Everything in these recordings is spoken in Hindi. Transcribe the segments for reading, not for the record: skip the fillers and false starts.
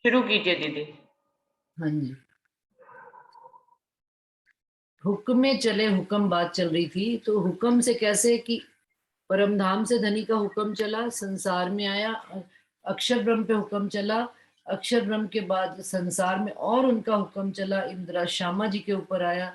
शुरू कीजिए दीदी। हाँ जी। हुक्म में चले हुक्म बात चल रही थी, तो हुक्म से कैसे कि परमधाम से धनी का हुक्म चला, संसार में आया, अक्षर ब्रह्म पे हुक्म चला, अक्षर ब्रह्म के बाद संसार में और उनका हुक्म चला, इंदिरा श्यामा जी के ऊपर आया।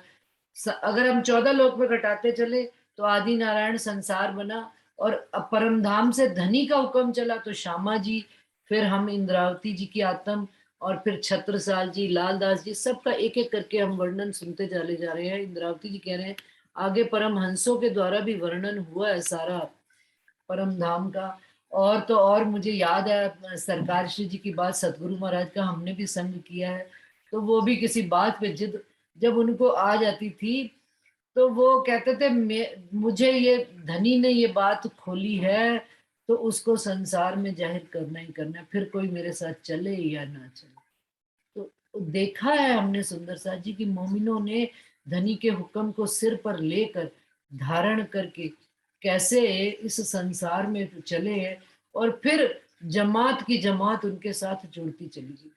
अगर हम 14 लोक में घटाते चले तो आदि नारायण संसार बना, और परमधाम से धनी का हुक्म चला तो श्यामा जी, फिर हम इंद्रावती जी की आत्म, और फिर छत्रसाल जी, लालदास जी, सबका एक एक करके हम वर्णन सुनते चले जा रहे हैं। इंद्रावती जी कह रहे हैं आगे परमहंसों के द्वारा भी वर्णन हुआ है सारा परम धाम का। और तो और मुझे याद है सरकार श्री जी की बात, सतगुरु महाराज का हमने भी संग किया है, तो वो भी किसी बात पे जिद जब उनको आ जाती थी, तो वो कहते थे मुझे ये धनी ने ये बात खोली है, तो उसको संसार में जाहिर करना ही करना है, फिर कोई मेरे साथ चले या ना चले। तो देखा है हमने सुंदर साथ जी की मोमिनों ने धनी के हुक्म को सिर पर लेकर धारण करके कैसे इस संसार में चले हैं, और फिर जमात की जमात उनके साथ जुड़ती चली गई।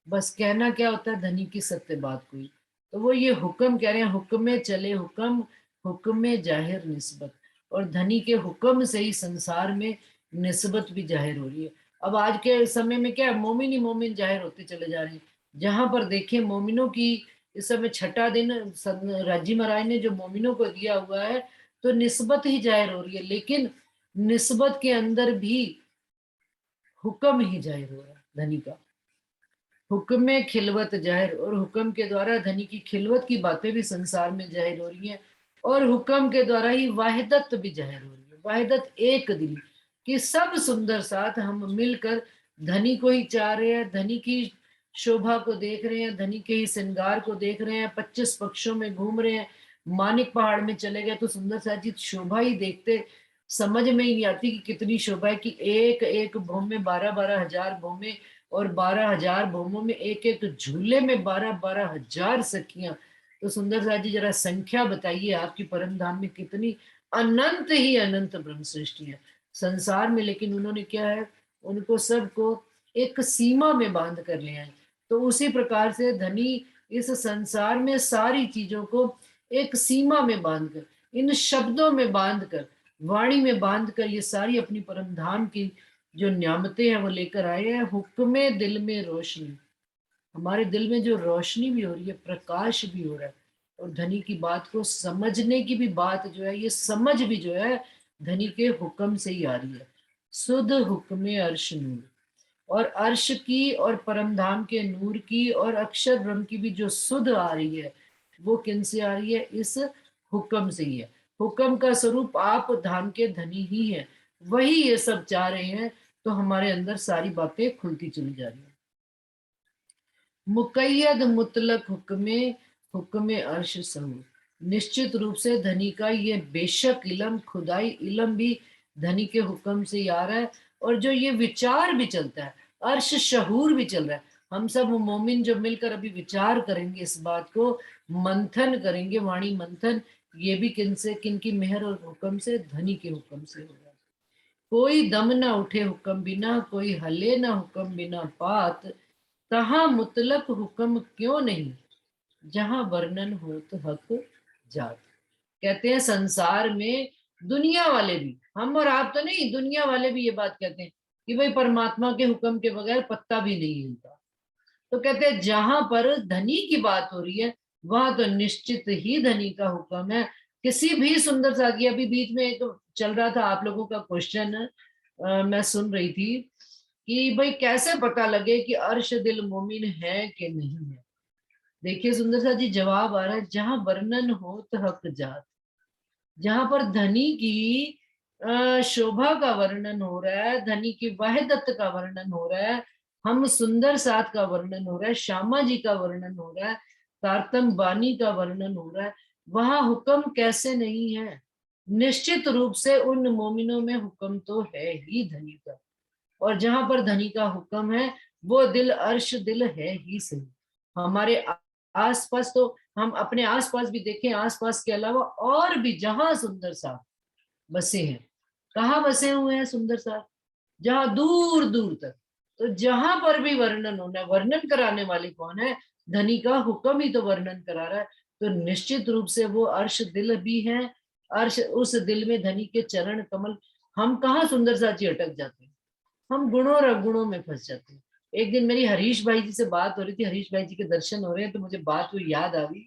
बस कहना क्या होता है धनी की सत्य बात कोई, तो वो ये हुक्म कह रहे हैं, हुक्म में चले हुक्म, हुक्म में जाहिर निस्बत, और धनी के हुक्म से ही संसार में निस्बत भी जाहिर हो रही है। अब आज के समय में क्या है, मोमिन ही मोमिन जाहिर होते चले जा रहे हैं। जहां पर देखें मोमिनों की, इस समय छठा दिन राजी महाराज ने जो मोमिनों को दिया हुआ है, तो निस्बत ही जाहिर हो रही है, लेकिन निस्बत के अंदर भी हुक्म ही जाहिर हो रहा है धनी का। हुक्म में खिलवत जाहिर, और हुक्म के द्वारा धनी की खिलवत की बातें भी संसार में जाहिर हो रही हैं, और हुक्म के द्वारा ही वाहिदत भी जाहिर हो रही है। वाहिदत एक दिल कि सब सुंदर साथ हम मिलकर धनी को ही चाह रहे हैं, धनी की शोभा को देख रहे हैं, धनी के ही श्रृंगार को देख रहे हैं, 25 पक्षों में घूम रहे हैं। मानिक पहाड़ में चले गए तो सुंदर साथ जी शोभा ही देखते समझ में ही नहीं आती कि कितनी शोभा है, कि एक एक भूम में 12-12 हजार भूमें, और 12 हजार भौमों में एक एक झूले में 12-12 हजार सखियां। तो सुंदर साथ जी जरा संख्या बताइए आपकी परम धाम में कितनी अनंत ही अनंत ब्रह्म सृष्टि है संसार में, लेकिन उन्होंने क्या है, उनको सबको एक सीमा में बांध कर लिया है। तो उसी प्रकार से धनी इस संसार में सारी चीजों को एक सीमा में बांधकर, इन शब्दों में बांधकर, वाणी में बांधकर, ये सारी अपनी परम धाम की जो न्यामतें हैं वो लेकर आए हैं। हुक्मे दिल में रोशनी, हमारे दिल में जो रोशनी भी हो रही है, प्रकाश भी हो रहा है, और धनी की बात को समझने की भी बात जो है, ये समझ भी जो है धनी के हुक्म से ही आ रही है। सुध हुक्मे अर्श नूर, और अर्श की और परमधाम के नूर की और अक्षर ब्रह्म की भी जो सुध आ रही है, वो किन से आ रही है, इस हुक्म से ही है। हुक्म का स्वरूप आप धाम के धनी ही है, वही ये सब चाह रहे हैं, तो हमारे अंदर सारी बातें खुलती चली जा रही है। मुकैयद मुतलक हुक्मे, हुक्मे अर्श सहूर, निश्चित रूप से धनी का ये बेशक इलम, खुदाई इलम भी धनी के हुक्म से ही आ रहा है, और जो ये विचार भी चलता है, अर्श शहूर भी चल रहा है। हम सब मोमिन जो मिलकर अभी विचार करेंगे, इस बात को मंथन करेंगे, वाणी मंथन, ये भी किन से, किन की मेहर और हुक्म से, धनी के हुक्म से हो रहा है। कोई दम ना उठे हुक्म बिना, कोई हले ना हुक्म बिना पात, कहाँ मुतलक हुक्म क्यों नहीं, जहां वर्णन हो तो हक जात। कहते हैं संसार में दुनिया वाले भी, हम और आप तो नहीं, दुनिया वाले भी ये बात कहते हैं कि भाई परमात्मा के हुक्म के बगैर पत्ता भी नहीं हिलता। तो कहते हैं जहां पर धनी की बात हो रही है, वहां तो निश्चित ही धनी का हुक्म है। किसी भी सुंदर साथी, अभी बीच में एक चल रहा था आप लोगों का क्वेश्चन, मैं सुन रही थी कि भाई कैसे पता लगे कि अर्श दिल मोमिन है कि नहीं है। देखिए सुंदर सा जी जवाब आ रहा है, जहां वर्णन हो तो हक जात, जहां पर धनी की शोभा का वर्णन हो रहा है, धनी की वहदत का वर्णन हो रहा है, हम सुंदर साथ का वर्णन हो रहा है, श्यामा जी का वर्णन हो रहा है, तारतम बानी का वर्णन हो रहा है, वहां हुक्म कैसे नहीं है। निश्चित रूप से उन मोमिनों में हुक्म तो है ही धनी का, और जहां पर धनी का हुक्म है, वो दिल अर्श दिल है ही सही। हमारे आसपास तो, हम अपने आसपास भी देखें, आसपास के अलावा और भी जहां सुंदर सा बसे हैं, कहाँ बसे हुए हैं सुंदर सा, जहां दूर दूर तक, तो जहां पर भी वर्णन होना है, वर्णन कराने वाले कौन है? धनी का हुक्म ही तो वर्णन करा रहा है। तो निश्चित रूप से वो अर्श दिल भी है, अर्श उस दिल में धनी के चरण कमल। हम कहाँ सुंदर साची अटक जाते हैं, हम गुणों और अवगुणों में फंस जाते हैं। एक दिन मेरी हरीश भाई जी से बात हो रही थी, हरीश भाई जी के दर्शन हो रहे हैं, तो मुझे बात वो याद आ गई।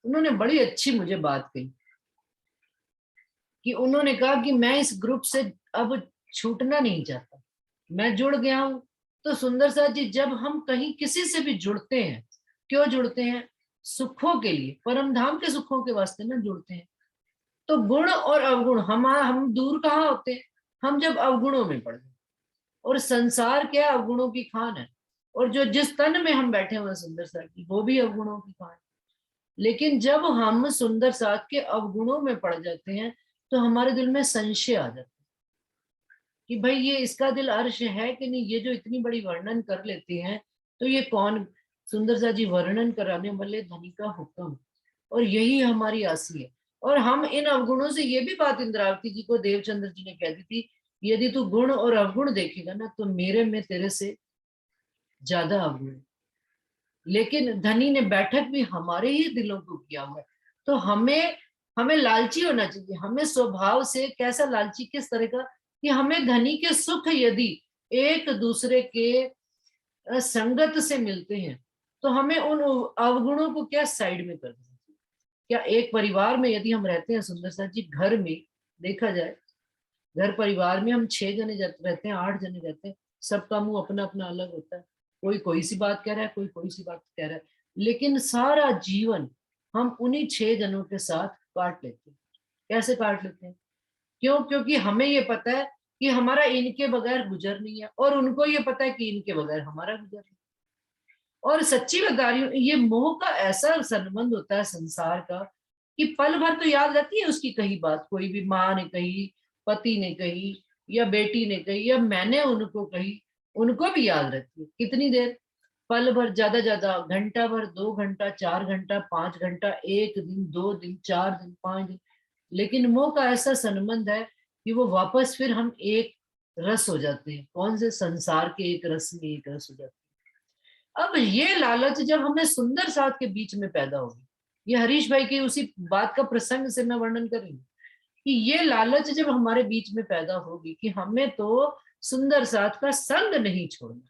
उन्होंने बड़ी अच्छी मुझे बात कही कि उन्होंने कहा कि मैं इस ग्रुप से अब छूटना नहीं चाहता, मैं जुड़ गया हूं। तो सुंदर साथ जी, जब हम कहीं किसी से भी जुड़ते हैं, क्यों जुड़ते हैं? सुखों के लिए, परम धाम के सुखों के वास्ते ना जुड़ते हैं। तो गुण और अवगुण, हम दूर कहाँ होते हैं? हम जब अवगुणों में पड़ गए। और संसार क्या अवगुणों की खान है। और जो जिस तन में हम बैठे हुए सुंदर साथ की, वो भी अवगुणों की खान है। लेकिन जब हम सुंदर साथ के अवगुणों में पड़ जाते हैं, तो हमारे दिल में संशय आ जाता है कि भाई ये इसका दिल अर्श है कि नहीं, ये जो इतनी बड़ी वर्णन कर लेते हैं, तो ये कौन? सुंदर सा जी वर्णन कराने वाले धनी का हुक्म। और यही हमारी आसी है। और हम इन अवगुणों से, ये भी बात इंद्रावती जी को देवचंद्र जी ने कह दी थी, यदि तू गुण और अवगुण देखेगा ना, तो मेरे में तेरे से ज्यादा अवगुण है। लेकिन धनी ने बैठक भी हमारे ही दिलों को किया हुआ है। तो हमें हमें लालची होना चाहिए। हमें स्वभाव से कैसा लालची, किस तरह का, कि हमें धनी के सुख यदि एक दूसरे के संगत से मिलते हैं, तो हमें उन अवगुणों को क्या साइड में कर देना चाहिए। क्या एक परिवार में यदि हम रहते हैं सुंदर साथ जी, घर में देखा जाए, घर परिवार में हम 6 जने रहते हैं, 8 जने रहते हैं, सबका मुंह अपना अपना अलग होता है। कोई कोई सी बात कह रहा है, कोई कोई सी बात कह रहा है, लेकिन सारा जीवन हम उन्हीं 6 जनों के साथ काट लेते हैं। कैसे काट लेते हैं? क्यों? क्योंकि हमें ये पता है कि हमारा इनके बगैर गुजर नहीं है, और उनको ये पता है कि इनके बगैर हमारा गुजर नहीं। और सच्ची बता रही हूँ, ये मोह का ऐसा संबंध होता है संसार का, कि पल भर तो याद रहती है उसकी कही बात, कोई भी माँ ने कही, पति ने कही, या बेटी ने कही, या मैंने उनको कही, उनको भी याद रहती है। कितनी देर? पल भर, ज्यादा घंटा भर, 2 घंटा, 4 घंटा, 5 घंटा, 1 दिन, 2 दिन, 4 दिन, 5 दिन। लेकिन मोह का ऐसा संबंध है कि वो वापस फिर हम एक रस हो जाते हैं। कौन से? संसार के एक रस में एक रस हो जाते हैं। अब ये लालच जब हमें सुंदर साथ के बीच में पैदा होगी, ये हरीश भाई की उसी बात का प्रसंग से मैं वर्णन कर रही हूँ, कि ये लालच जब हमारे बीच में पैदा होगी कि हमें तो सुंदर साथ का संग नहीं छोड़ना,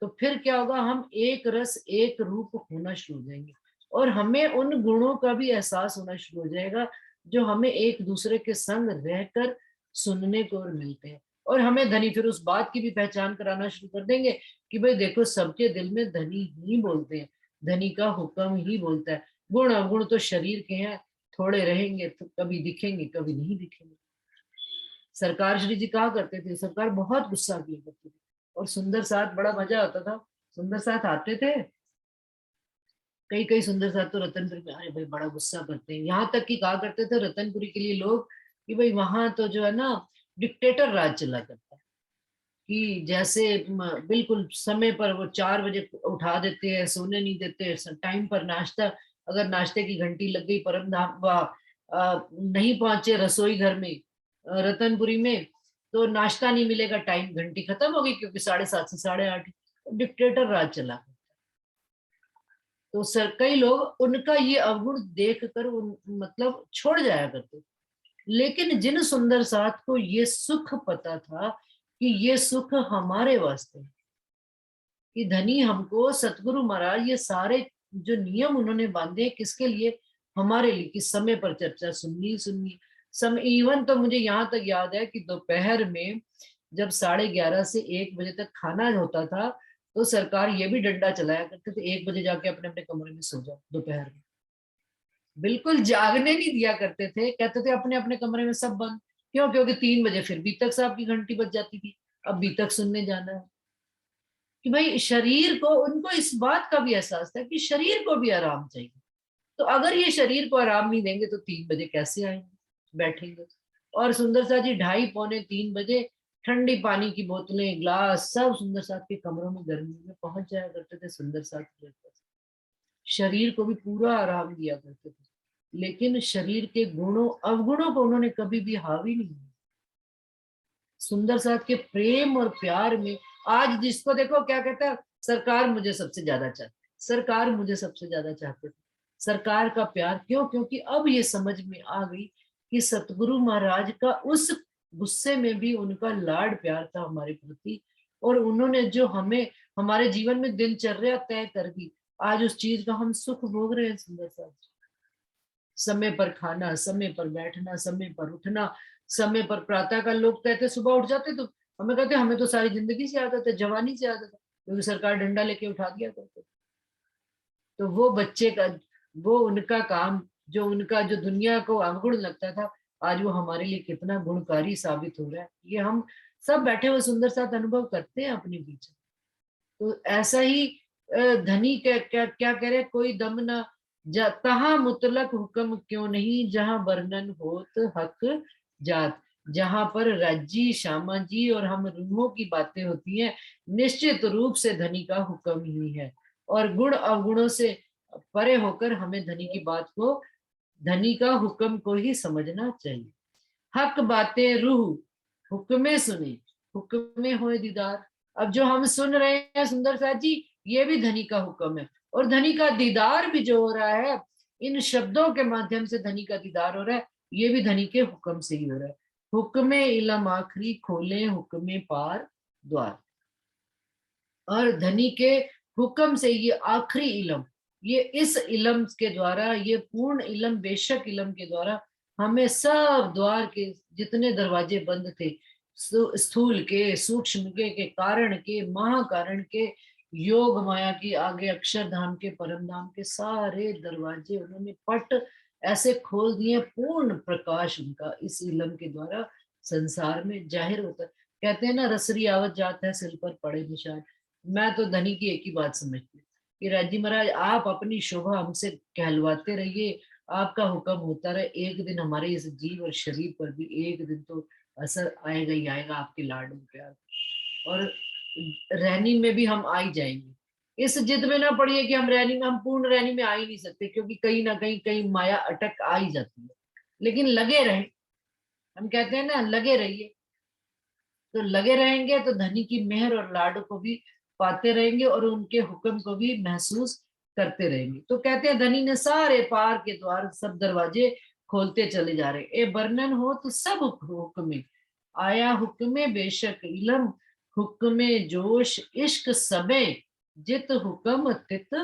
तो फिर क्या होगा? हम एक रस एक रूप होना शुरू हो जाएंगे। और हमें उन गुणों का भी एहसास होना शुरू हो जाएगा जो हमें एक दूसरे के संग रहकर सुनने को और मिलते हैं। और हमें धनी फिर उस बात की भी पहचान कराना शुरू कर देंगे कि भाई देखो, सबके दिल में धनी ही बोलते हैं, धनी का हुक्म ही बोलता है। गुण अवगुण तो शरीर के हैं, थोड़े रहेंगे तो कभी दिखेंगे, कभी नहीं दिखेंगे। सरकार श्री जी कहा करते थे, सरकार बहुत गुस्सा किया करते थे, और सुंदर साथ बड़ा मजा आता था। सुंदर साथ आते थे, कई कई सुंदर साथ तो रतनपुरी में, अरे भाई बड़ा गुस्सा करते हैं। यहाँ तक कि कहा करते थे रतनपुरी के लिए लोग कि भाई वहां तो जो है ना, डिक्टेटर राज चला करता है। कि जैसे बिल्कुल समय पर वो 4 बजे उठा देते हैं, सोने नहीं देते, टाइम पर नाश्ता, अगर नाश्ते की घंटी लग गई, परम धाम नहीं पहुंचे रसोई घर में, रतनपुरी में, तो नाश्ता नहीं मिलेगा, टाइम, घंटी खत्म हो गई, क्योंकि 7:30 से 8:30 डिक्टेटर राज चला। तो सर कई लोग उनका ये अवगुण देख कर मतलब छोड़ जाया करते। लेकिन जिन सुंदर साथ को ये सुख पता था कि ये सुख हमारे वास्ते है, कि धनी हमको सतगुरु महाराज ये सारे जो नियम उन्होंने बांधे, किसके लिए? हमारे लिए, कि समय पर चर्चा सुननी सुननी। समय, इवन तो मुझे यहाँ तक याद है कि दोपहर में जब 11:30 से 1 बजे तक खाना होता था, तो सरकार ये भी डंडा चलाया करते थे, 1 बजे जाके अपने अपने कमरे में सो जाओ दोपहर में। बिल्कुल जागने नहीं दिया करते थे, कहते थे अपने अपने कमरे में सब बंद। क्यों? क्योंकि 3 बजे फिर बीतक साहब की घंटी बज जाती थी, अब बीतक सुनने जाना है। कि भाई शरीर को, उनको इस बात का भी एहसास था कि शरीर को भी आराम चाहिए। तो अगर ये शरीर को आराम नहीं देंगे तो 3 बजे कैसे आएंगे, बैठेंगे? और सुंदर सा जी 2:30 पौने 3 बजे ठंडी पानी की बोतलें, ग्लास, सब सुंदर साथ के कमरों में गर्मी में पहुंच जाया करते थे सुंदर साथ के पास। शरीर को भी पूरा आराम दिया करते थे, लेकिन शरीर के गुणों अवगुणों को उन्होंने कभी भी हावी नहीं किया। सुंदर साथ के प्रेम और प्यार में आज जिसको देखो क्या कहता है, सरकार मुझे सबसे ज्यादा चाहती, सरकार मुझे सबसे ज्यादा चाहते थे। सरकार का प्यार क्यों? क्योंकि अब ये समझ में आ गई कि सतगुरु महाराज का उस गुस्से में भी उनका लाड प्यार था हमारे प्रति, और उन्होंने जो हमें हमारे जीवन में दिनचर्या तय कर दी, आज उस चीज का हम सुख भोग रहे हैं। सुंदर सा समय पर खाना, समय पर बैठना, समय पर उठना, समय पर प्रातः काल, लोग कहते सुबह उठ जाते तो हमें कहते हमें तो सारी जिंदगी से आदत है, जवानी से आदत है, क्योंकि सरकार डंडा लेके उठा दिया करते। तो वो बच्चे का, वो उनका काम, जो उनका जो दुनिया को अवगुण लगता था, आज वो हमारे लिए कितना गुणकारी साबित हो रहा है, ये हम सब बैठे हुए सुंदर साथ अनुभव करते हैं अपने बीच। तो ऐसा ही धनी क्या क्या क्या कह रहे, कोई दम न तहा मुतलक हुक्म क्यों नहीं, जहां वर्णन होत हक जात। जहां पर राजी श्यामा जी और हम रूहों की बातें होती हैं, निश्चित रूप से धनी का हुक्म ही है। और गुण अवगुणों से परे होकर हमें धनी की बात को, धनी का हुक्म को ही समझना चाहिए। हक बातें रूह हुक्मे सुने, हुक्मे होए दीदार। अब जो हम सुन रहे हैं सुंदर साथ जी, ये भी धनी का हुक्म है, और धनी का दीदार भी जो हो रहा है, इन शब्दों के माध्यम से धनी का दीदार हो रहा है, ये भी धनी के हुक्म से ही हो रहा है। हुक्मे इलम आखरी खोले हुक्मे पार द्वार। और धनी के हुक्म से ये आखिरी इलम, ये इस इलम के द्वारा, ये पूर्ण इलम बेशक इलम के द्वारा हमें सब द्वार के जितने दरवाजे बंद थे, स्थूल के, सूक्ष्म के कारण के, महाकारण के, योग माया की आगे अक्षरधाम के, परम धाम के सारे दरवाजे उन्होंने पट ऐसे खोल दिए। पूर्ण प्रकाश उनका इस इलम के द्वारा संसार में जाहिर होता है। कहते हैं ना, रसरी आवत जात है सिल पर पड़े निशान। मैं तो धनी की एक ही बात समझती हूँ कि राजी महाराज आप अपनी शोभा हमसे कहलवाते रहिए, आपका हुक्म होता रहे, एक दिन हमारे इस जीव और शरीर पर भी एक दिन तो असर आएगा ही आएगा आपके लाड और प्यार, और रहनी में भी हम आ ही जाएंगे। इस जिद में ना पड़िए कि हम रहनी में, हम पूर्ण रहनी में आ ही नहीं सकते, क्योंकि कहीं ना कहीं माया अटक आ ही जाती है। लेकिन लगे रहे, हम कहते हैं ना लगे रहिए, तो लगे रहेंगे तो धनी की मेहर और लाड को भी पाते रहेंगे और उनके हुक्म को भी महसूस करते रहेंगे। तो कहते हैं धनी ने सारे पार के द्वार, सब दरवाजे खोलते चले जा रहे। ए वर्णन हो तो सब हुक्मे आया, हुक्मे बेशक इलम, हुक्मे जोश इश्क सबे, जित हुक्म तित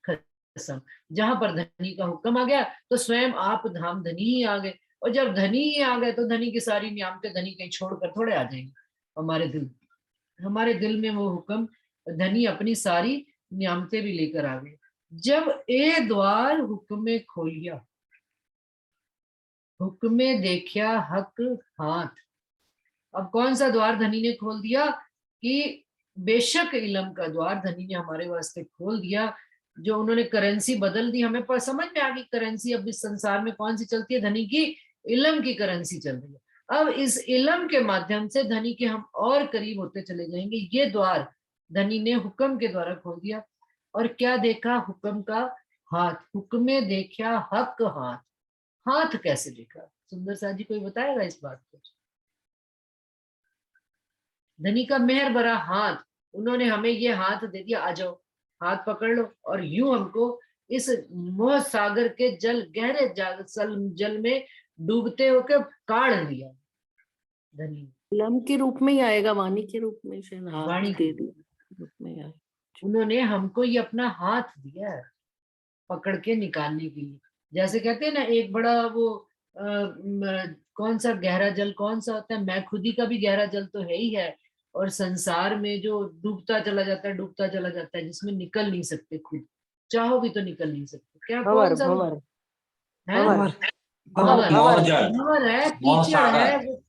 खसम। जहां पर धनी का हुक्म आ गया तो स्वयं आप धाम धनी ही आ गए, और जब धनी ही आ गए तो धनी की सारी नियामतें धनी कहीं छोड़कर थोड़े आ जाएंगे हमारे दिल। हमारे दिल में वो हुक्म, धनी अपनी सारी नियामतें भी लेकर आ गए। जब ए द्वार हुक्मे खोलिया, हुक्मे देखिया हक हाथ। अब कौन सा द्वार धनी ने खोल दिया? कि बेशक इलम का द्वार धनी ने हमारे वास्ते खोल दिया। जो उन्होंने करेंसी बदल दी, हमें पर समझ में आ गई करेंसी अब इस संसार में कौन सी चलती है, धनी की इलम की करेंसी चल रही है। अब इस इलम के माध्यम से धनी के हम और करीब होते चले जाएंगे। ये द्वार धनी ने हुक्म के द्वारा खोल दिया। और क्या देखा? हुक्म का हाथ, हुक्मे देखा हक हाथ। हाथ कैसे देखा सुंदर सा जी, कोई बताएगा इस बात को? धनी का मेहर भरा हाथ, उन्होंने हमें ये हाथ दे दिया, आ जाओ हाथ पकड़ लो, और यूं हमको इस मोह सागर के जल, गहरे जल में डूबते होकर काढ़ लिया। धनी लम के रूप में ही आएगा, वाणी के रूप में शायद हाथ वाणी दे दिया रूप में आए। उन्होंने हमको ये अपना हाथ दिया है पकड़ के निकालने के लिए। जैसे कहते हैं ना, एक बड़ा वो कौन सा गहरा जल कौन सा होता है, मैं खुदी का भी गहरा जल तो है ही है, और संसार में जो डूबता चला जाता है, डूबता चला जाता है, जिसमें निकल नहीं सकते, खुद चाहो भी तो निकल नहीं सकते। क्या कौन सा भंवर है? भंवर भंवर है, कीचड़ है वो।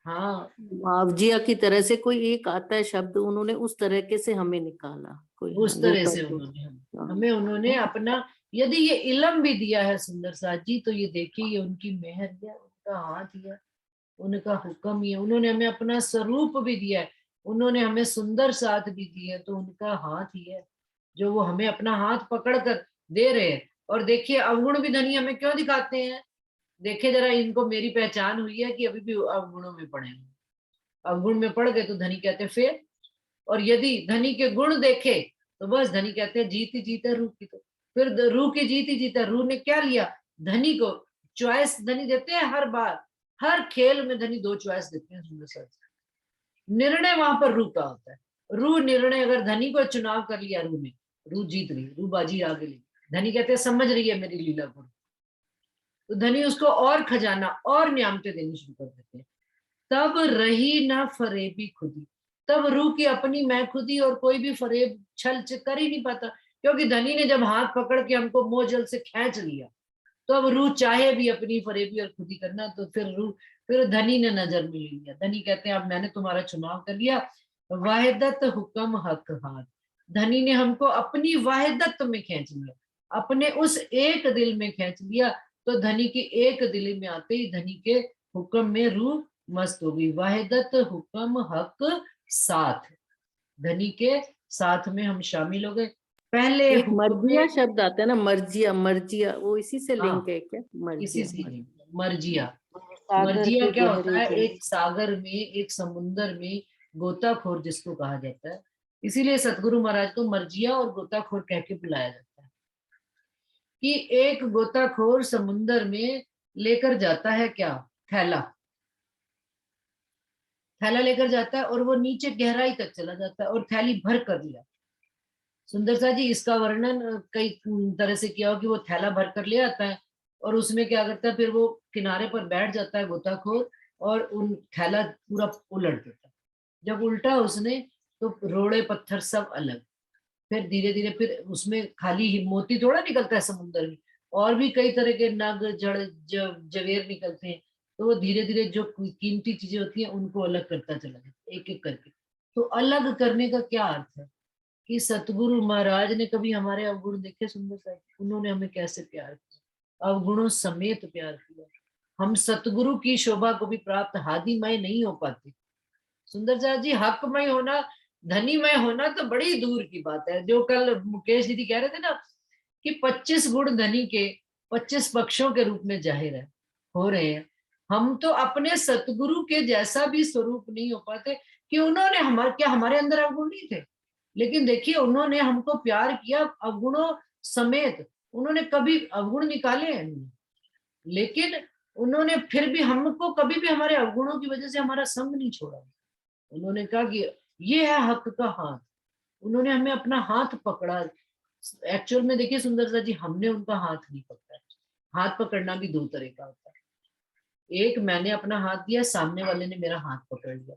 हाँ, मावजिया की तरह से कोई एक आता है शब्द, उन्होंने उस तरीके से हमें निकाला कोई। उस तरह से उन्होंने हमें उन्होंने अपना, यदि ये इलम भी दिया है सुंदर साथ जी, तो ये देखिए ये उनकी मेहर है, उनका हाथ है, उनका हुक्म ही है। उन्होंने हमें अपना स्वरूप भी दिया है, उन्होंने हमें सुंदर साथ भी दिया है, तो उनका हाथ ही है जो वो हमें अपना हाथ पकड़ कर दे रहे हैं। और देखिए अवगुण भी धनी हमें क्यों दिखाते हैं? देखिए जरा, इनको मेरी पहचान हुई है कि अभी भी अवगुणों में पड़े हैं। अवगुण में पड़ गए तो धनी कहते फिर, और यदि धनी के गुण देखे तो बस धनी कहते हैं जीत ही जीत है रूह की। तो फिर रूह की जीत ही जीत है। रूह ने क्या लिया? धनी को चॉइस धनी देते हैं हर बार, हर खेल में धनी 2 चॉइस देते हैं। सुंदर सा निर्णय वहां पर रूह का होता है। रूह निर्णय, अगर धनी को चुनाव कर लिया रूह ने, रूह जीत गई, रूह बाजी आगे ली। धनी कहते हैं समझ रही है मेरी लीला को, तो धनी उसको और खजाना और नियामतें देनी शुरू कर देते हैं। तब रही ना फरेबी खुदी, तब रूह की अपनी मैं खुदी, और कोई भी फरेब छल कर ही नहीं पाता, क्योंकि धनी ने जब हाथ पकड़ के हमको मोह जल से खींच लिया, तो अब रूह चाहे भी अपनी फरेबी और खुदी करना, तो फिर धनी ने नजर में ले लिया। धनी कहते हैं अब मैंने तुम्हारा चुनाव कर लिया, वाहिदत हुक्म हक हाथ। धनी ने हमको अपनी वाहिदत में खींच लिया, अपने उस एक दिल में खींच लिया। तो धनी की एक दिल में आते ही धनी के हुक्म में रूह मस्त हो गई। वाहिदत हुक्म हक साथ, धनी के साथ में हम शामिल हो गए। पहले एक हुक्म मर्जिया शब्द आता है ना, मर्जिया, मर्जिया, वो इसी से हाँ, लिंक है क्या? इसी मर्जिया, से मर्जिया। सागर मर्जिया की क्या होता गहरी है? जल। एक सागर में, एक समुंदर में गोताखोर जिसको कहा जाता है, इसीलिए सतगुरु महाराज को मर्जिया और गोताखोर कह के बुलाया जाता है। कि एक गोताखोर समुंदर में लेकर जाता है क्या? थैला, थैला लेकर जाता है और वो नीचे गहराई तक चला जाता है और थैली भर कर लिया। सुंदर सा जी इसका वर्णन कई तरह से किया हो कि वो थैला भर कर ले आता है और उसमें क्या करता है, फिर वो किनारे पर बैठ जाता है गोताखोर और उन थैला पूरा उलट देता है। जब उल्टा उसने तो रोड़े पत्थर सब अलग, फिर धीरे धीरे फिर उसमें खाली ही मोती थोड़ा निकलता है समुद्र में, और भी कई तरह के नग जड़ जवेर निकलते हैं। तो वो धीरे धीरे जो कीमती चीजें होती हैं उनको अलग करता चला जाता है एक एक करके। तो अलग करने का क्या अर्थ है कि सतगुरु महाराज ने कभी हमारे अवगुण देखे? सुंदर साहब, उन्होंने हमें कैसे प्यार किया, अवगुणों समेत प्यार किया। हम सतगुरु की शोभा को भी प्राप्त हादिमय नहीं हो पाते। सुंदर साहब जी, हकमय होना, धनीमय होना तो बड़ी दूर की बात है। जो कल मुकेश दीदी कह रहे थे ना कि 25 गुण धनी के 25 पक्षों के रूप में जाहिर है हो रहे हैं। हम तो अपने सतगुरु के जैसा भी स्वरूप नहीं हो पाते कि उन्होंने हमारे, क्या हमारे अंदर अवगुण नहीं थे? लेकिन देखिए उन्होंने हमको प्यार किया अवगुणों समेत। उन्होंने कभी अवगुण निकाले हैं नहीं, लेकिन उन्होंने फिर भी हमको कभी भी हमारे अवगुणों की वजह से हमारा संग नहीं छोड़ा। उन्होंने कहा कि ये है हक का हाथ। उन्होंने हमें अपना हाथ पकड़ा। एक्चुअल में देखिए सुंदर सा जी, हमने उनका हाथ नहीं पकड़ा। हाथ पकड़ना भी 2 तरह का होता है। एक मैंने अपना हाथ दिया, सामने वाले ने मेरा हाथ पकड़ लिया।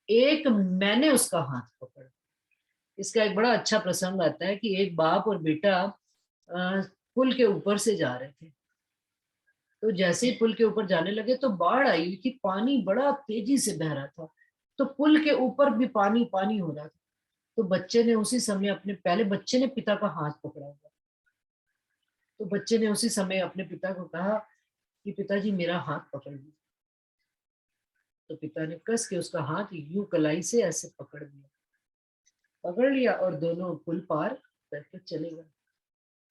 एक मैंने उसका हाथ पकड़ा। इसका एक बड़ा अच्छा प्रसंग आता है कि एक बाप और बेटा पुल के ऊपर से जा रहे थे। तो जैसे ही पुल के ऊपर जाने लगे तो बाढ़ आई हुई थी, पानी बड़ा तेजी से बह रहा था, तो पुल के ऊपर भी पानी पानी हो रहा था। तो बच्चे ने उसी समय अपने, पहले बच्चे ने पिता का हाथ पकड़ा हुआ, तो बच्चे ने उसी समय अपने पिता को कहा कि पिताजी मेरा हाथ पकड़ लीजिए। तो पिता ने कस के उसका हाथ यूं कलाई से ऐसे पकड़ लिया और दोनों पुल पार करके चले गए।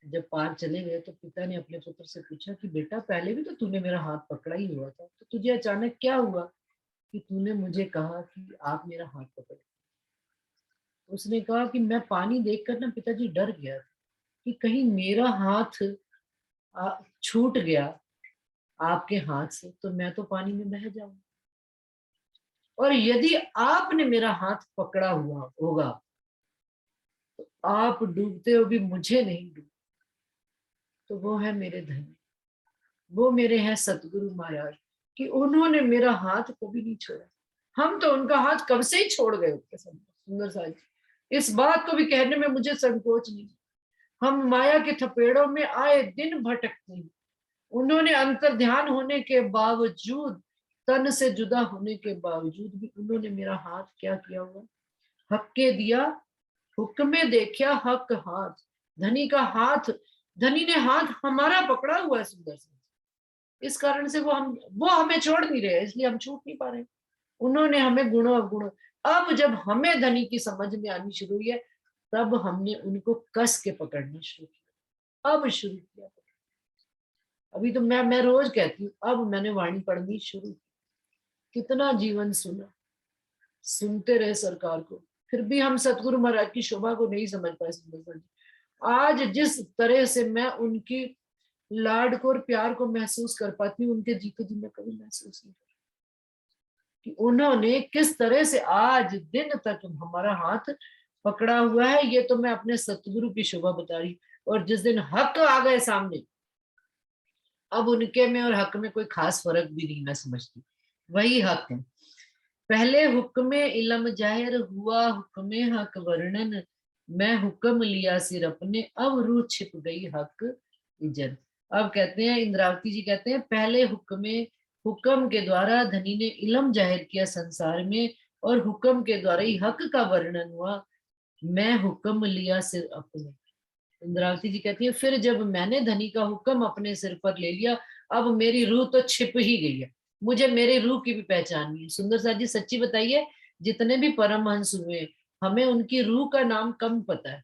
जब पार चले गए तो पिता ने अपने पुत्र से पूछा कि बेटा पहले भी तो तूने मेरा हाथ पकड़ा ही हुआ था, तो तुझे अचानक क्या हुआ कि तूने मुझे कहा कि आप मेरा हाथ पकड़ो? उसने कहा कि मैं पानी देखकर ना पिताजी डर गया कि कहीं मेरा हाथ छूट गया आपके हाथ से तो मैं तो पानी में बह जाऊंगा, और यदि आपने मेरा हाथ पकड़ा हुआ होगा तो आप डूबते हो भी मुझे नहीं डूब। तो वो है मेरे धनी, वो मेरे हैं सतगुरु महाराज कि उन्होंने मेरा हाथ कभी नहीं छोड़ा। हम तो उनका हाथ कब से ही छोड़ गए थे। सुंदर साहब, इस बात को भी कहने में मुझे संकोच नहीं। हम माया के थपेड़ों में आए दिन भटकते हैं। उन्होंने अंतर ध्यान होने के बावजूद, तन से जुदा होने के बावजूद भी उन्होंने मेरा हाथ क्या किया हुआ? हक के दिया, हुक्मे देखा हक हाथ। धनी का हाथ, धनी ने हाथ हमारा पकड़ा हुआ है। सुंदर से इस कारण से वो हमें छोड़ नहीं रहे, इसलिए हम छूट नहीं पा रहे। उन्होंने हमें गुणों अवगुणों, अब जब हमें धनी की समझ में आनी शुरू हुई है तब हमने उनको कस के पकड़ना शुरू किया। अब शुरू किया, अभी तो मैं रोज कहती हूँ, अब मैंने वाणी पढ़नी शुरू की। कितना जीवन सुना, सुनते रहे सरकार को, फिर भी हम सतगुरु महाराज की शोभा को नहीं समझ पाए सुंदर सा जी। आज जिस तरह से मैं उनकी लाड को और प्यार को महसूस कर पाती हूँ, उनके जीते जी मैं कभी महसूस नहीं कर, कि उन्होंने किस तरह से आज दिन तक हमारा हाथ पकड़ा हुआ है। ये तो मैं अपने सतगुरु की शोभा बता रही। और जिस दिन हक आ गए सामने, अब उनके में और हक में कोई खास फर्क भी नहीं मैं समझती, वही हक है। पहले हुक्मे इलम जाहिर हुआ, हुक्मे हक वर्णन, मैं हुक्म लिया सिर अपने, अब रूह छिप गई हक इजन। अब कहते हैं इंद्रावती जी कहते हैं, पहले हुक्म के द्वारा धनी ने इलम जाहिर किया संसार में, और हुक्म के द्वारा ही हक का वर्णन हुआ, मैं हुक्म लिया सिर अपने। इंद्रावती जी कहती है, फिर जब मैंने धनी का हुक्म अपने सिर पर ले लिया, अब मेरी रूह तो छिप ही गई है, मुझे मेरी रूह की भी पहचान नहीं है। सुंदर साथ जी सच्ची बताइए, जितने भी परमहंस हुए, हमें उनकी रूह का नाम कम पता है,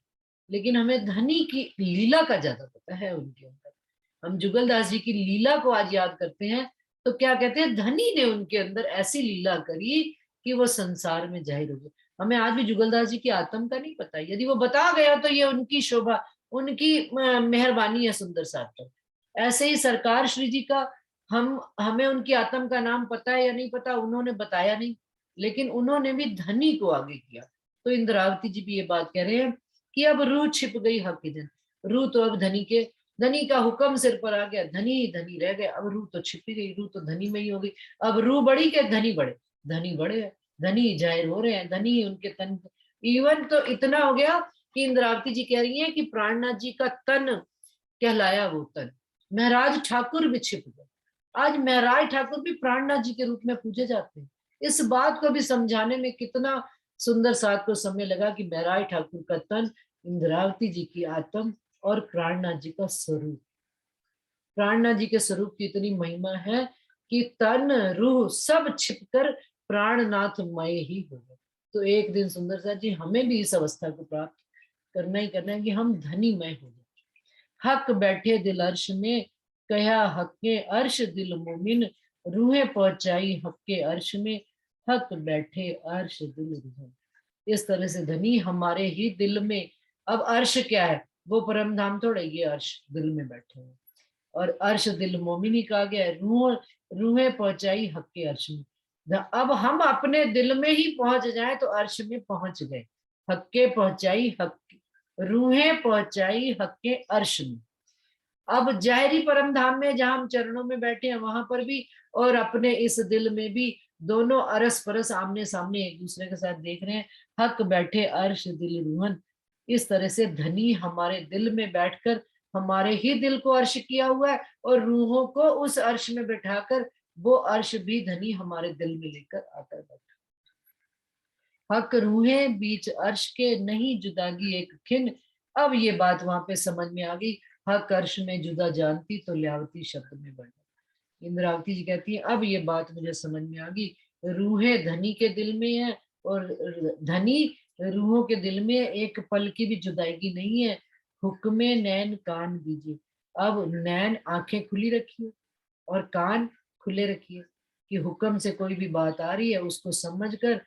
लेकिन हमें धनी की लीला का ज्यादा पता है उनके अंदर। हम जुगलदास जी की लीला को आज याद करते हैं, तो क्या कहते हैं, धनी ने उनके अंदर ऐसी लीला करी कि वो संसार में जाहिर हो गए। हमें आज भी जुगलदास जी की आत्म का नहीं पता, यदि वो बता गया तो ये उनकी शोभा, उनकी मेहरबानी है सुंदर साहब पर। ऐसे ही सरकार श्री जी का हमें उनकी आत्म का नाम पता है या नहीं पता, उन्होंने बताया नहीं, लेकिन उन्होंने भी धनी को आगे किया। तो इंद्रावती जी भी ये बात कह रहे हैं कि अब रूह छिप गई हक इधर, रूह तो अब धनी का हुक्म सिर पर आ गया, धनी ही धनी रह गए, अब रूह तो छिपी गई, रूह तो धनी में ही हो गई। अब रूह बढ़ी के धनी बढ़े, धनी बढ़े हैं, धनी जाहिर हो रहे हैं, धनी उनके तन, इवन तो इतना हो गया कि इंद्रावती जी कह रही है कि प्राणनाथ जी का तन कहलाया वो तन। महराज ठाकुर भी छिप गए, आज महराज ठाकुर भी प्राणनाथ जी के रूप में पूजे जाते हैं। इस बात को भी समझाने में कितना सुंदर साथ को समय लगा कि महराज ठाकुर का तन, इंद्रावती जी की आत्म और प्राणनाथ जी का स्वरूप। प्राणनाथ जी के स्वरूप की इतनी महिमा है कि तन रूह सब छिपकर प्राणनाथ मय ही हो गए। तो एक दिन सुंदर सा जी हमें भी इस अवस्था को प्राप्त करना ही करना है कि हम धनीमय हो जाए। हक बैठे दिल अर्श में, कया हक के अर्श दिल मोमिन, रूहें पहुंचाई हक के अर्श में, हक बैठे अर्श दिल रूह। इस तरह से धनी हमारे ही दिल में, अब अर्श क्या है, वो परम धाम थोड़े, ये अर्श दिल में बैठे हैं। और अर्श दिल मोमिनी कहा गया है, रूहें पहुंचाई हक के अर्श में। अब हम अपने दिल में ही पहुंच जाए तो अर्श में पहुंच गए। हक के पहुंचाई हक, रूहें पहुंचाई हक के अर्श में। अब जाहिरी परम धाम में जहां हम चरणों में बैठे हैं वहां पर भी, और अपने इस दिल में भी, दोनों अरस परस आमने सामने एक दूसरे के साथ देख रहे हैं। हक बैठे अर्श दिल रूहन, इस तरह से धनी हमारे दिल में बैठकर हमारे ही दिल को अर्श किया हुआ है, और रूहों को उस अर्श में बैठाकर वो अर्श भी धनी हमारे दिल में लेकर आकर बैठा। हक रूहें बीच अर्श के, नहीं जुदागी एक खिन। अब ये बात वहां पे समझ में आ गई, हक अर्श में जुदा जानती तो ल्यावती शब्द में बढ़ा। इंद्रावती जी कहती है, अब ये बात मुझे समझ में आ गई, रूहें धनी के दिल में है, और धनी रूहों के दिल में एक पल की भी जुदाई नहीं है। हुक्मे नैन कान दीजिए, अब नैन आंखें खुली रखिए और कान खुले रखिए, कि हुक्म से कोई भी बात आ रही है उसको समझकर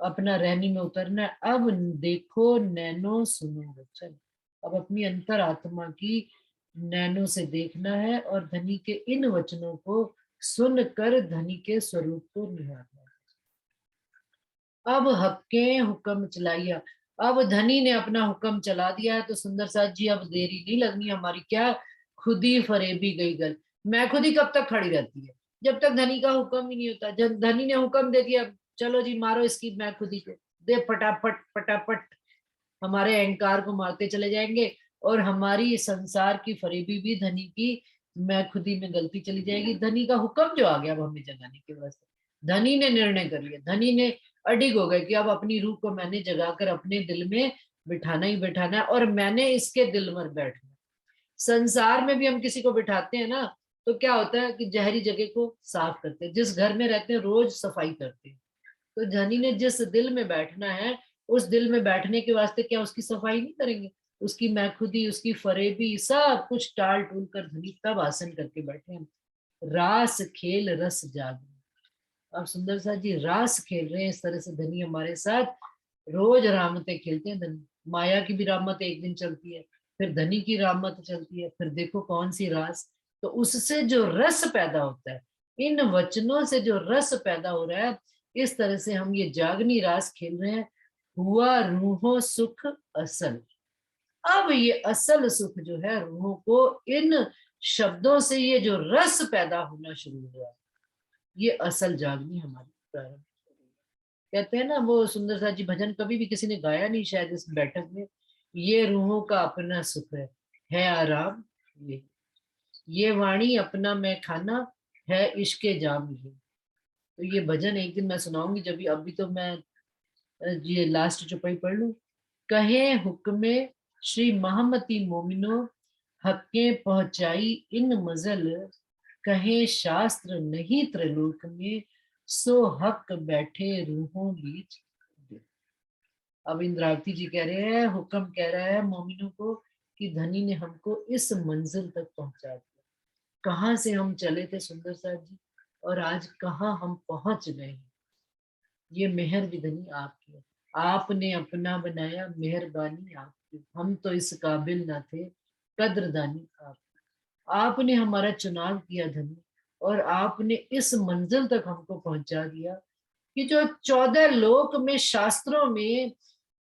अपना रहनी में उतरना है। अब देखो नैनो सुनो वचन, अब अपनी अंतर आत्मा की नैनों से देखना है और धनी के इन वचनों को सुनकर धनी के स्वरूप को निहारना है। अब हक्के हुक्म चलाइया, अब धनी ने अपना हुक्म चला दिया है, तो सुंदर साथ जी अब देरी नहीं लगनी हमारी, क्या खुद ही फरेबी गई गल। मैं खुद ही कब तक खड़ी रहती है, जब तक धनी का हुक्म ही नहीं होता। जब धनी ने हुक्म दे दिया, चलो जी मारो इसकी मैं खुद ही को, दे फटाफट फटाफट हमारे अहंकार को मारते चले जाएंगे, और हमारी संसार की फरेबी भी धनी की मैं खुद ही में गलती चली जाएगी। धनी का हुक्म जो आ गया अब हमें जगाने के वास्ते, धनी ने निर्णय कर लिया, धनी ने अडिग हो गए कि अब अपनी रूह को मैंने जगाकर अपने दिल में बिठाना ही बिठाना है, और मैंने इसके दिल में बैठना। संसार में भी हम किसी को बिठाते हैं ना, तो क्या होता है कि जहरी जगह को साफ करते हैं, जिस घर में रहते हैं रोज सफाई करते हैं। तो धनी ने जिस दिल में बैठना है, उस दिल में बैठने के वास्ते क्या उसकी सफाई नहीं करेंगे, उसकी मैखुदी, उसकी फरेबी सब कुछ टाल टूल कर धनी तब आसन करके बैठे हैं। रास खेल रस जाग, अब सुंदर सा जी रास खेल रहे हैं इस तरह से धनी हमारे साथ, रोज रामतें खेलते हैं धनी। माया की भी रामत एक दिन चलती है, फिर धनी की रामत चलती है, फिर देखो कौन सी रास। तो उससे जो रस पैदा होता है, इन वचनों से जो रस पैदा हो रहा है, इस तरह से हम ये जागनी रास खेल रहे हैं। हुआ रूहों सुख असल। अब ये असल सुख जो है रूहों को, इन शब्दों से ये जो रस पैदा होना शुरू हुआ, ये असल जागनी हमारी प्रारंभ हो रही है। कहते हैं ना, वो सुंदर सा जी भजन कभी भी किसी ने गाया नहीं शायद इस बैठक में, ये रूहों का अपना सुख है आराम ये वाणी अपना मैं खाना, है इश्के जाम ये। तो ये भजन एक दिन मैं सुनाऊंगी, जब भी, अभी तो मैं ये लास्ट चौपाई पढ़ लूं। कहे हुक्मे श्री महामती मोमिनो, हक्के पहुंचाई इन मजल, कहे शास्त्र नहीं त्रिलोक में, सो हक बैठे रूहों बीच दिल। अब इंद्रावती जी कह रहे हैं, हुक्म कह रहा है मोमिनों को कि धनी ने हमको इस मंजिल तक पहुंचा दिया। कहाँ से हम चले थे सुंदर साहब जी, और आज कहाँ हम पहुंच गए हैं। ये मेहर भी धनी आपकी है, आपने अपना बनाया, मेहरबानी आपकी। हम तो इस काबिल ना थे, कद्रदानी आप। आपने हमारा चुनाव किया धनी, और आपने इस मंजिल तक हमको पहुंचा दिया कि जो 14 लोक में, शास्त्रों में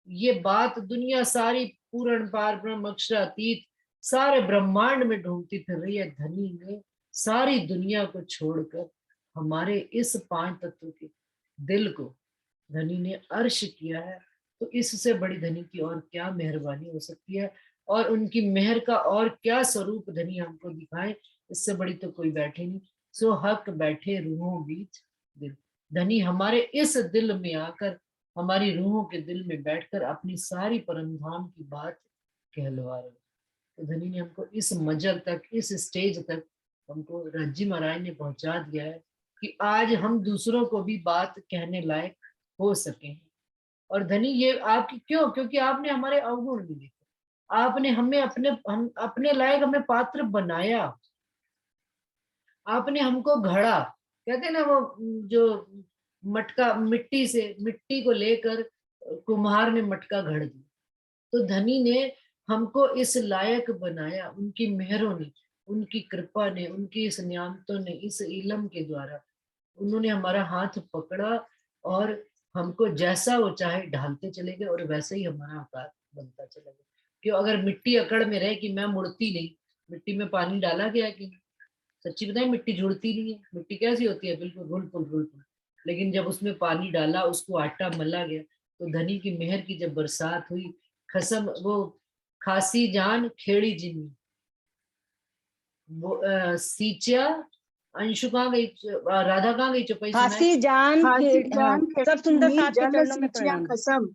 ये बात दुनिया सारी, पूर्ण पार ब्रह्म अक्षरातीत सारे ब्रह्मांड में ढूंढती फिर रही है, धनी ने सारी दुनिया को छोड़कर हमारे इस 5 तत्व के दिल को धनी ने अर्श किया है। तो इससे बड़ी धनी की और क्या मेहरबानी हो सकती है, और उनकी मेहर का और क्या स्वरूप धनी हमको दिखाए, इससे बड़ी तो कोई बैठे नहीं। सो हक बैठे रूहों बीच दिल। धनी हमारे इस दिल में आकर, हमारी रूहों के दिल में बैठकर अपनी सारी परम धाम की बात कहलवा रहे। तो धनी ने हमको इस मंजिल तक, इस स्टेज तक हमको राज्जी महाराज ने पहुंचा दिया है कि आज हम दूसरों को भी बात कहने लायक हो सके। और धनी ये आपकी क्यों, क्योंकि आपने हमारे अवगुण भी देखे, आपने हमें हम अपने लायक हमें पात्र बनाया, आपने हमको घड़ा। कहते हैं ना वो जो मटका, मिट्टी से, मिट्टी को लेकर कुम्हार ने मटका घड़ दिया। तो धनी ने हमको इस लायक बनाया, उनकी मेहरों ने, उनकी कृपा ने, उनकी इस नियामतों ने, इस इलम के द्वारा उन्होंने हमारा हाथ पकड़ा, और हमको जैसा वो चाहे ढालते चले गए, और वैसे ही हमारा आकार बनता चला गया। क्यों, अगर मिट्टी अकड़ में रहे कि मैं मुड़ती नहीं, मिट्टी में पानी डाला गया कि सच्ची बताए मिट्टी जुड़ती नहीं है। मिट्टी कैसी होती है, बिल्कुल रुल पुल। लेकिन जब उसमें पानी डाला, उसको आटा मला गया, तो धनी की मेहर की जब बरसात हुई, खसम वो खासी जान खेड़ी जिन्नी, वो सींचा। अंशु कहाँ गई, राधा कहाँ गई, चौपाई सुनाए। फांसी जान फांसी हाँ, जान सब सुंदर खेतनी, साथ के जल चरणों में सींचिया प्रणाम। खसम,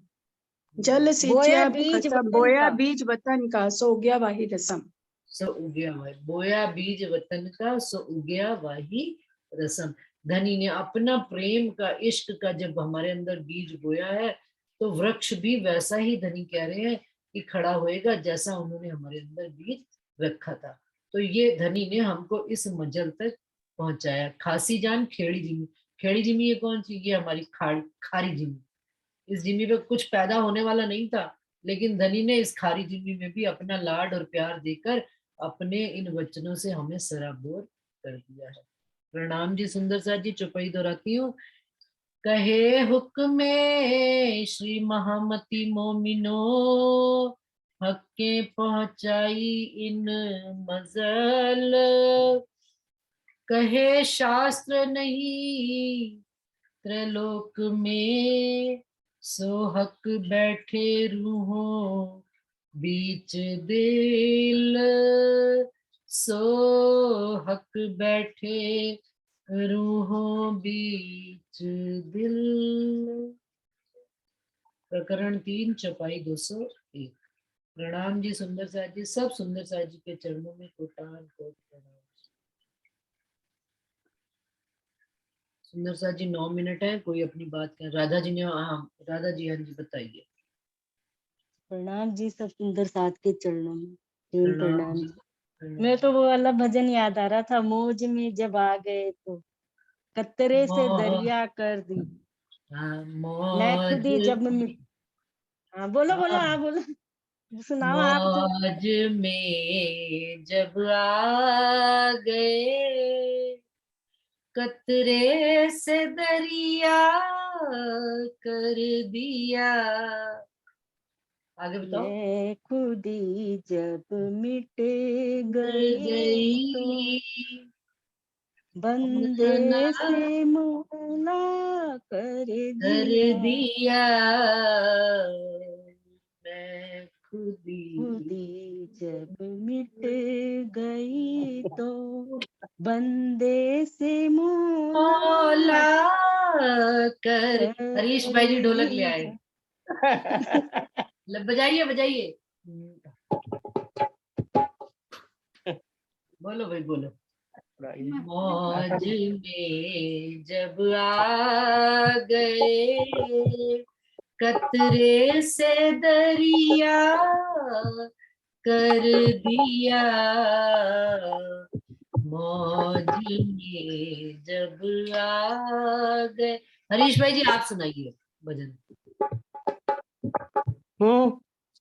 जल बोया सींचिया बीज खसम, वतन बोया का, बीज वतन का, सो गया वाही रसम। सो उगया वाही, बोया बीज वतन का, सो उगया वाही रसम। धनी ने अपना प्रेम का, इश्क का जब हमारे अंदर बीज बोया है, तो वृक्ष भी वैसा ही धनी कह रहे हैं कि खड़ा होएगा जैसा उन्होंने हमारे अंदर बीज रखा था। तो ये धनी ने हमको इस मंजिल तक पहुंचाया। खासी जान खेड़ी जिमी, खेड़ी जिमी ये कौन सी, ये हमारी खारी जिमी। इस जिमी पे कुछ पैदा होने वाला नहीं था, लेकिन धनी ने इस खारी जिमी में भी अपना लाड और प्यार देकर अपने इन वचनों से हमें सराबोर कर दिया है। प्रणाम जी सुंदर साथ जी, चौपाई दोहराती हूँ। कहे हुक्मे श्री महामती मोमिनो, हक्के पहुंचाई इन मजल, कहे शास्त्र नहीं त्रिलोक में, सो हक बैठे रूहों बीच दिल, सो हक बैठे रूहों बीच दिल। प्रकरण 3 चौपाई 201। प्रणाम जी सुंदर साथ जी, सब सुंदर साथ जी के चरणों में कोटान कोट प्रणाम। सुंदर साथ जी 9 मिनट है, कोई अपनी बात कर। राधा जी ने, हाँ राधा जी, हाँ जी बताइए। प्रणाम जी, सब सुंदर साथ के चरणों में प्रेम प्रणाम प्रणाम जी, जी। प्रणाम। मैं तो वो वाला भजन याद आ रहा था, मौज में जब आ गए तो कतरे से दरिया कर दी, हाँ, मैं मौज खुद ही जब हाँ बोलो बोलो, हाँ। आप बोलो, सुनाओ आप जो। मौज में जब आ गए, कतरे से दरिया कर दिया। आगे बताओ। मैं खुदी जब मिट कर गई तो गई मना बंदे से मोला कर कर दिया। दिया, मैं खुदी खुदी जब मिट गई तो बंदे से मोला मौला कर। हरीश भाई जी कर ढोलक ले आए। दिया। बजाइए बजाइए। बोलो भाई बोलो। मौज में जब आ गए, कतरे से दरिया कर दिया, मौज में जब आ गए। हरीश भाई जी आप सुनाइए भजन।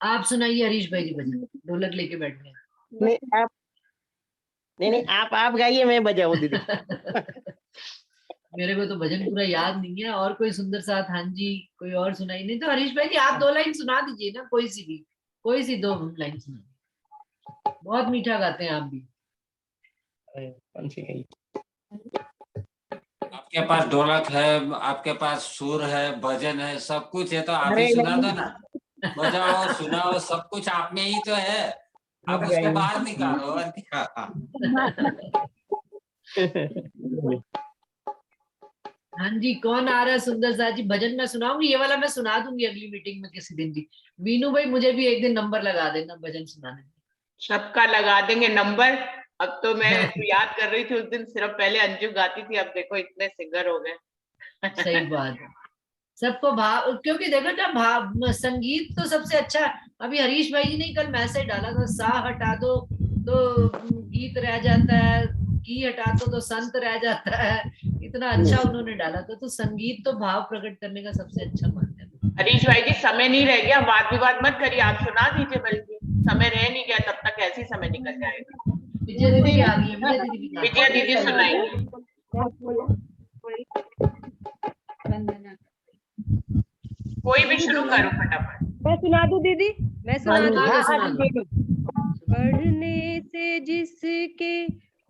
आप सुनाइए हरीश भाई जी भजन, ढोलक लेके बैठ गए। नहीं आप, नहीं आप गाइए, मैं बजाऊं दीदी। मेरे को तो भजन पूरा याद नहीं है। और कोई सुंदर साथ, हाँ जी, कोई और सुनाई नहीं तो हरीश भाई जी आप 2 लाइन सुना दीजिए ना, कोई सी भी, कोई सी 2 लाइन सुना। बहुत मीठा गाते हैं आप भी। कौन सी गाई? आपके पास ढोलक है, आपके पास सुर है, भजन है, सब कुछ है, तो आप अरे ही सुना नहीं, दो ना। बजाओ सुनाओ, सब कुछ आप में ही तो है। आप मत उसको गाइए। बाहर निकालो और क्या। हाँ जी, कौन आ रहा है सुंदर साथ जी? भजन मैं सुनाऊंगी, ये वाला मैं सुना दूंगी अगली मीटिंग में किसी दिन भी। वीनू भाई मुझे भी एक दिन नंबर लगा देना भजन सुनाने में। सबका लगा देंगे नंबर। अब तो मैं याद कर रही थी उस दिन, सिर्फ पहले अंजू गाती थी, अब देखो इतने सिंगर हो गए। सही बात है। सबको भाव, क्योंकि देखो ना, भाव संगीत तो सबसे अच्छा है। अभी हरीश भाई जी ने कल मैसेज डाला था, सा हटा दो तो गीत रह जाता है, की हटा दो तो संत रह जाता है। इतना अच्छा उन्होंने डाला था। तो संगीत तो भाव प्रकट करने का सबसे अच्छा माध्यम है। हरीश भाई जी समय नहीं रह गया, वाद विवाद मत करिए, आप सुना दीजिए, बल्कि समय रह नहीं गया, तब तक ऐसे ही समय निकल जाएगा। विजय दीदी भी आ गई है, विजय दीदी भी गाती विजया दीदी सुनाएंगी। कोई भी शुरू करो फटाफट। मैं सुना दूं दीदी, मैं सुना है। दूं। सुना दो सुना दो। पढ़ने से जिसके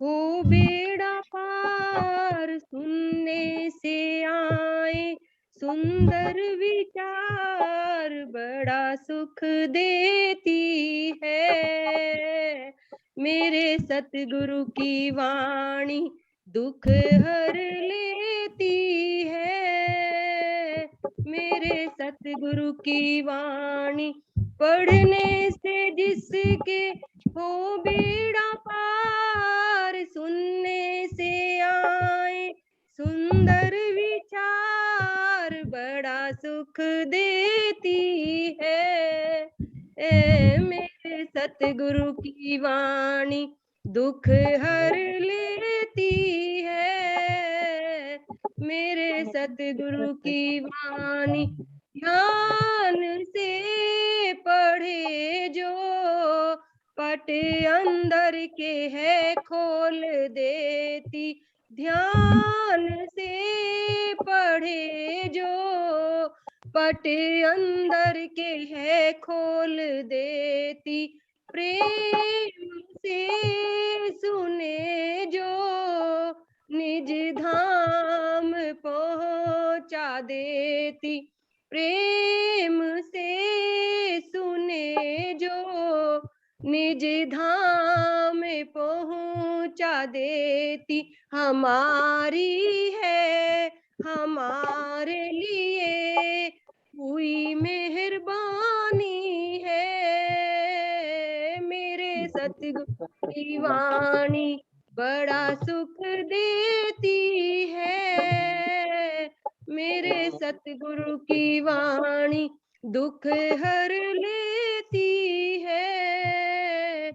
हो बेड़ा पार, सुनने से आए सुंदर विचार, बड़ा सुख देती है मेरे सतगुरु की वाणी, दुख हर लेती है मेरे सतगुरु की वाणी। पढ़ने से जिसके हो बेड़ा पार, सुनने से आए सुंदर विचार, बड़ा सुख देती है मेरे सतगुरु की वाणी, दुख हर लेती है मेरे सतगुरु की वाणी। ध्यान से पढ़े जो पट अंदर के है खोल देती, ध्यान से पढ़े जो पट अंदर के है खोल देती, प्रेम से सुने जो निज धाम पहुंचा देती, प्रेम से सुने जो निज धाम पहुंचा देती। हमारी है हमारे लिए हुई मेहरबानी है मेरे सतगुरु की वाणी, बड़ा सुख देती है मेरे सतगुरु की वाणी, दुख हर लेती है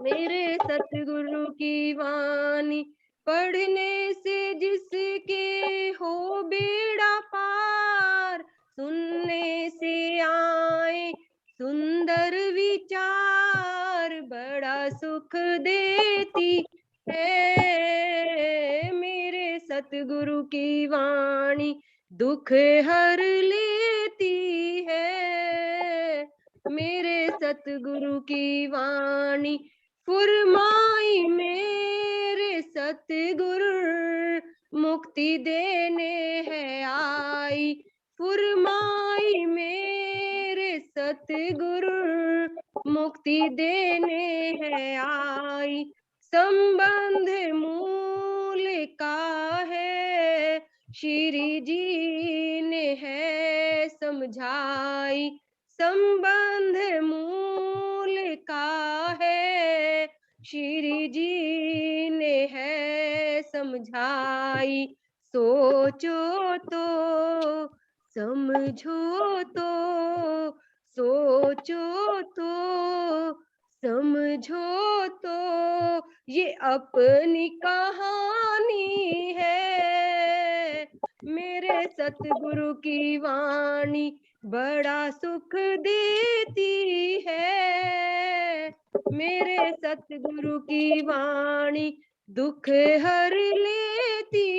मेरे सतगुरु की वाणी। पढ़ने से जिसके हो बेड़ा पार, सुनने से आए सुख देती है। मेरे सतगुरु की वाणी दुख हर लेती है। मेरे सतगुरु की वाणी फुरमाई मेरे सतगुरु मुक्ति देने है आई। फुरमाई मेरे सतगुरु मुक्ति देने है आई। संबंध मूल का है श्री जी ने है समझाई। संबंध मूल का है श्री जी ने है समझाई। सोचो तो समझो तो, सोचो तो समझो तो, ये अपनी कहानी है। मेरे सतगुरु की वाणी बड़ा सुख देती है। मेरे सतगुरु की वाणी दुख हर लेती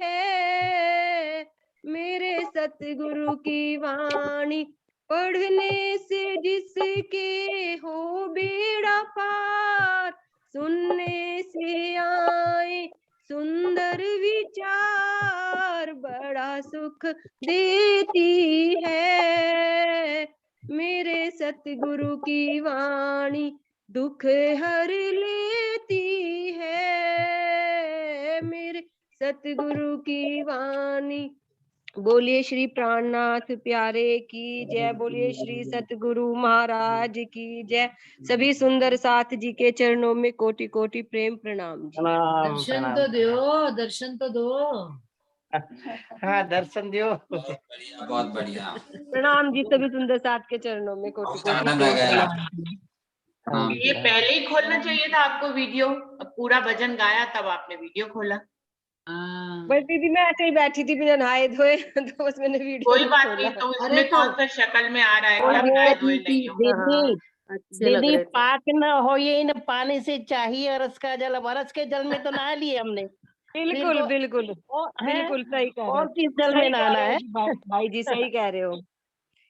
है। मेरे सतगुरु की वाणी पढ़ने से जिसके हो बेड़ा पार, सुनने से आए सुंदर विचार, बड़ा सुख देती है। मेरे सतगुरु की वाणी दुख हर लेती है। मेरे सतगुरु की वाणी। बोलिए श्री प्राणनाथ प्यारे की जय। बोलिए श्री सतगुरु महाराज की जय। सभी सुंदर साथ जी के चरणों में कोटि कोटि प्रेम प्रणाम जी। प्रणाम दर्शन प्रणाम। तो दो, दर्शन तो दो। हाँ दर्शन दियो। बहुत बढ़िया, बहुत बढ़िया। प्रणाम जी सभी सुंदर साथ के चरणों में कोटि बहुत कोटि आनंद प्रेम आ गया। प्रणाम। हाँ, ये पहले ही खोलना चाहिए था आपको वीडियो। अब पूरा भजन गाया तब आपने वीडियो खोला। हाँ। बस दीदी मैं ऐसे ही बैठी थी बिना नहाए धोए तो बस मैंने वीडियो कोई बात खोला। नहीं, तो अरे इसमें तो कौन सा शक्ल में आ रहा है कोई कि आप दिक्कत नहाए धोए नहीं थी नहीं हो। दीदी। अच्छे लग दीदी रहे थे। पाक न हो ये न पानी से चाहिए अरस का जल। अब अरस के जल में तो नहा लिए हमने। बिल्कुल तो बिल्कुल और है बिल्कुल सही कह रहे और हो। किस जल में सही कह नहाना रहे हो है? जी भाई जी सही कह रहे हो।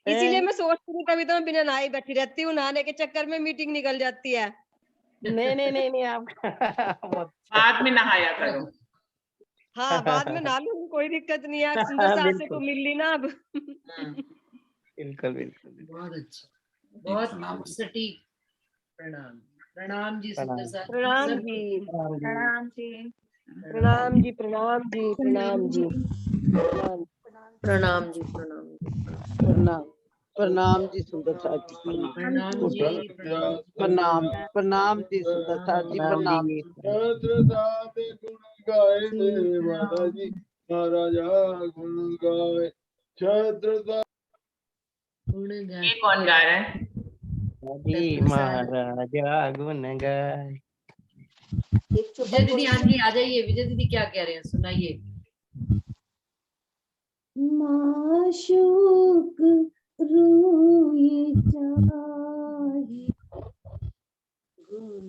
इसीलिए मैं सोचती हूँ तभी तो मैं बिना नहाए बैठी रहती हूँ। नहाने के चक्कर में मीटिंग निकल जाती है। नहीं नहीं नहीं नहीं आप बाद में नहाया करो। हाँ बाद में नहा लूंगी कोई दिक्कत नहीं है। सुंदर सास से तो बिल्कुल मिल ली ना अब। बिल्कुल बिल्कुल। बहुत अच्छा, प्रणाम। बहुत सटीक। प्रणाम प्रणाम जी सुंदर प्रणाम। साथ। प्रणाम सब जी प्रणाम जी। प्रणाम जी प्रणाम जी प्रणाम जी प्रणाम। प्रणाम जी, प्रणाम जी। प्रणाम प्रणाम जी सुंदर साथ जी प्रणाम जी प्रणाम। प्रणाम प्रणाम जी सुंदर साथ जी प्रणाम प्रणाम जी। गुण गाए देवाला जी महाराजा गुण गाए छत्रसा। गुण गाए। ये कौन गा रहा है? जी महाराजा गुण गाए। विजय दीदी हाँ जी आ जाइए। विजय दीदी क्या कह रहे हैं सुनाइए। माशूक रूए चाहिए गुण